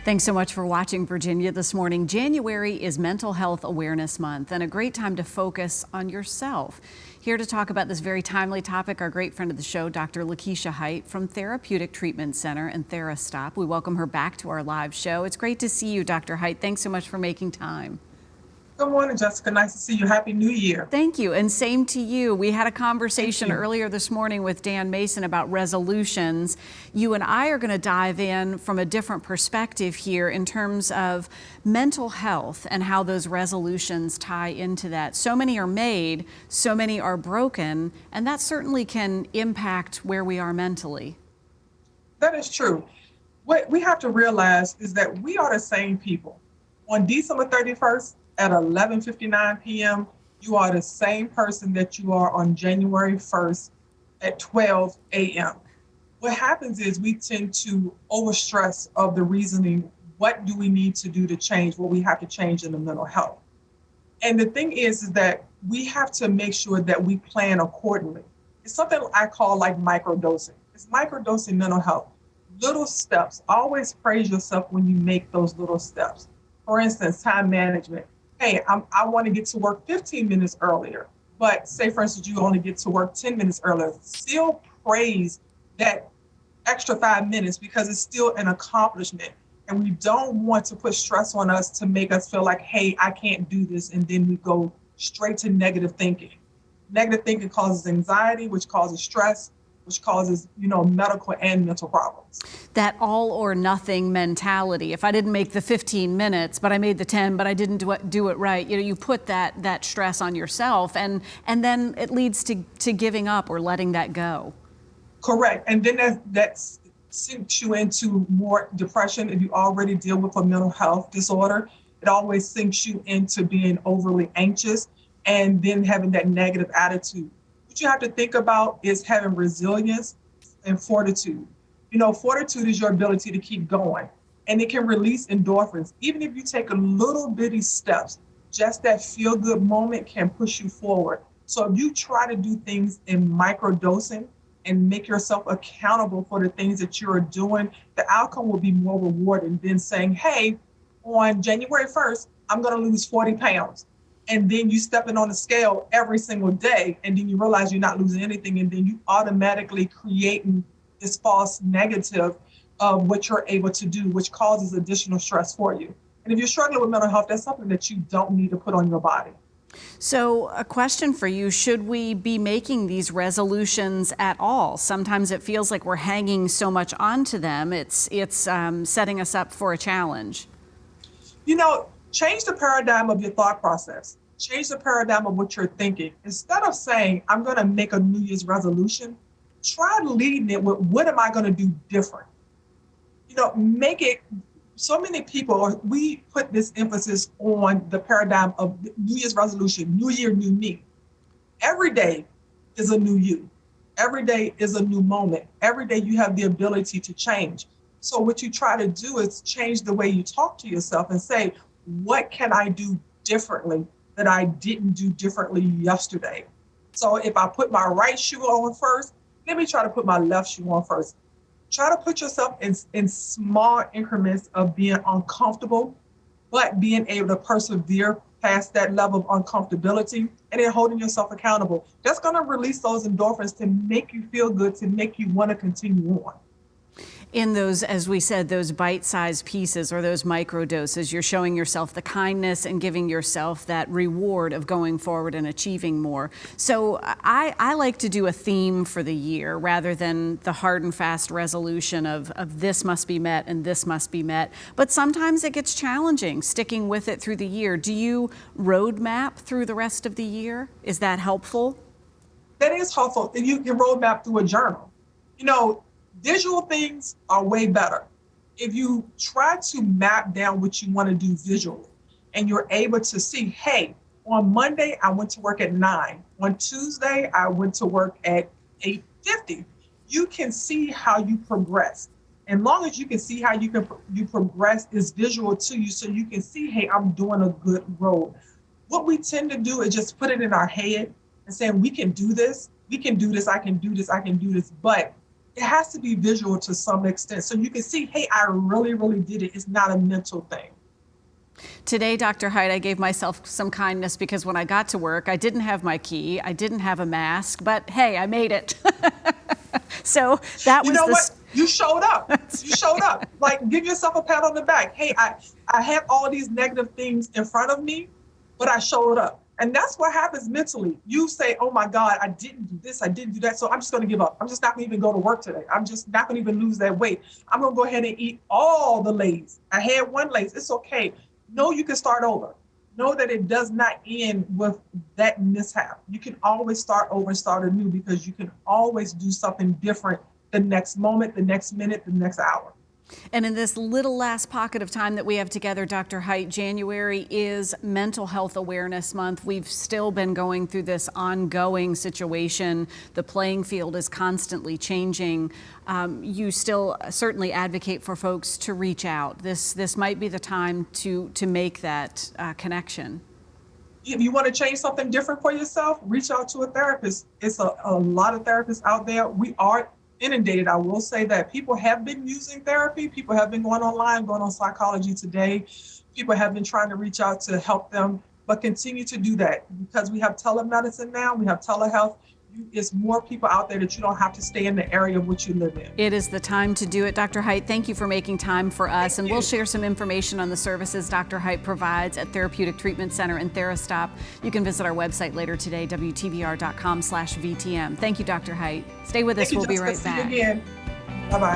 Thanks so much for watching Virginia this morning. January is Mental Health Awareness Month and a great time to focus on yourself. Here to talk about this very timely topic, our great friend of the show, Dr. Hite from Therapeutic Treatment Center and TheraStop. We welcome her back to our live show. It's great to see you, Dr. Hite. Thanks so much for making time. Good morning, Jessica. Nice to see you. Happy New Year. Thank you, and same to you. We had a conversation earlier this morning with Dan Mason about resolutions. You and I are going to dive in from a different perspective here in terms of mental health and how those resolutions tie into that. So many are made, so many are broken, and that certainly can impact where we are mentally. That is true. What we have to realize is that we are the same people. On December 31st, at 11:59 p.m., you are the same person that you are on January 1st at 12 a.m. What happens is we tend to overstress of the reasoning, what do we need to do to change what we have to change in the mental health? And the thing is that we have to make sure that we plan accordingly. It's something I call like microdosing. It's microdosing mental health. Little steps. Always praise yourself when you make those little steps. For instance, time management. Hey, I want to get to work 15 minutes earlier, but say, for instance, you only get to work 10 minutes earlier. Still praise that extra 5 minutes because it's still an accomplishment. And we don't want to put stress on us to make us feel like, hey, I can't do this. And then we go straight to negative thinking. Negative thinking causes anxiety, which causes stress, which causes, medical and mental problems. That all or nothing mentality. If I didn't make the 15 minutes, but I made the 10, but I didn't do it right, you put that stress on yourself, and then it leads to giving up or letting that go. Correct. And then that sinks you into more depression. If you already deal with a mental health disorder, it always sinks you into being overly anxious and then having that negative attitude. What you have to think about is having resilience and fortitude. Fortitude is your ability to keep going, and it can release endorphins. Even if you take a little bitty steps, just that feel-good moment can push you forward. So if you try to do things in microdosing and make yourself accountable for the things that you're doing, the outcome will be more rewarding than saying, hey, on January 1st, I'm going to lose 40 pounds. And then you stepping on the scale every single day, and then you realize you're not losing anything, and then you automatically creating this false negative of what you're able to do, which causes additional stress for you. And if you're struggling with mental health, that's something that you don't need to put on your body. So a question for you, should we be making these resolutions at all? Sometimes it feels like we're hanging so much onto them, it's setting us up for a challenge. Change the paradigm of your thought process. Change the paradigm of what you're thinking. Instead of saying, I'm going to make a New Year's resolution, try leading it with, what am I going to do different? Make it, so many people, we put this emphasis on the paradigm of New Year's resolution, New Year, new me. Every day is a new you. Every day is a new moment. Every day you have the ability to change. So what you try to do is change the way you talk to yourself and say, what can I do differently that I didn't do differently yesterday? So if I put my right shoe on first, let me try to put my left shoe on first. Try to put yourself in small increments of being uncomfortable, but being able to persevere past that level of uncomfortability and then holding yourself accountable. That's going to release those endorphins to make you feel good, to make you want to continue on. In those, as we said, those bite-sized pieces or those micro doses, you're showing yourself the kindness and giving yourself that reward of going forward and achieving more. So I like to do a theme for the year rather than the hard and fast resolution of this must be met and this must be met. But sometimes it gets challenging sticking with it through the year. Do you roadmap through the rest of the year? Is that helpful? That is helpful. And you can roadmap through a journal. Visual things are way better. If you try to map down what you want to do visually and you're able to see, hey, on Monday, I went to work at 9. On Tuesday, I went to work at 8:50. You can see how you progress. And long as you can see how you progress is visual to you, so you can see, hey, I'm doing a good road. What we tend to do is just put it in our head and saying, we can do this, I can do this, I can do this. But it has to be visual to some extent. So you can see, hey, I really, really did it. It's not a mental thing. Today, Dr. Hite, I gave myself some kindness because when I got to work, I didn't have my key, I didn't have a mask, but hey, I made it. So that You was know the... what? You showed up. You showed up. Like, give yourself a pat on the back. Hey, I had all these negative things in front of me, but I showed up. And that's what happens mentally. You say, oh my God, I didn't do this, I didn't do that, so I'm just going to give up. I'm just not going to even go to work today. I'm just not going to even lose that weight. I'm going to go ahead and eat all the Lay's. I had one Lay's. It's okay. No, you can start over. Know that it does not end with that mishap. You can always start over, start anew, because you can always do something different the next moment, the next minute, the next hour. And in this little last pocket of time that we have together, Dr. Hite, January is Mental Health Awareness Month. We've still been going through this ongoing situation. The playing field is constantly changing. You still certainly advocate for folks to reach out. This might be the time to make that connection. If you want to change something different for yourself, reach out to a therapist. It's a lot of therapists out there. We are inundated. I will say that people have been using therapy. People have been going online, going on Psychology Today. People have been trying to reach out to help them, but continue to do that because we have telemedicine now. We have telehealth. It's more people out there that you don't have to stay in the area of which you live in. It is the time to do it. Dr. Hite, thank you for making time for us. And we'll share some information on the services Dr. Hite provides at Therapeutic Treatment Center and TheraStop. You can visit our website later today, WTVR.com/VTM. Thank you, Dr. Hite. Stay with us. We'll be right back. See you again. Bye-bye.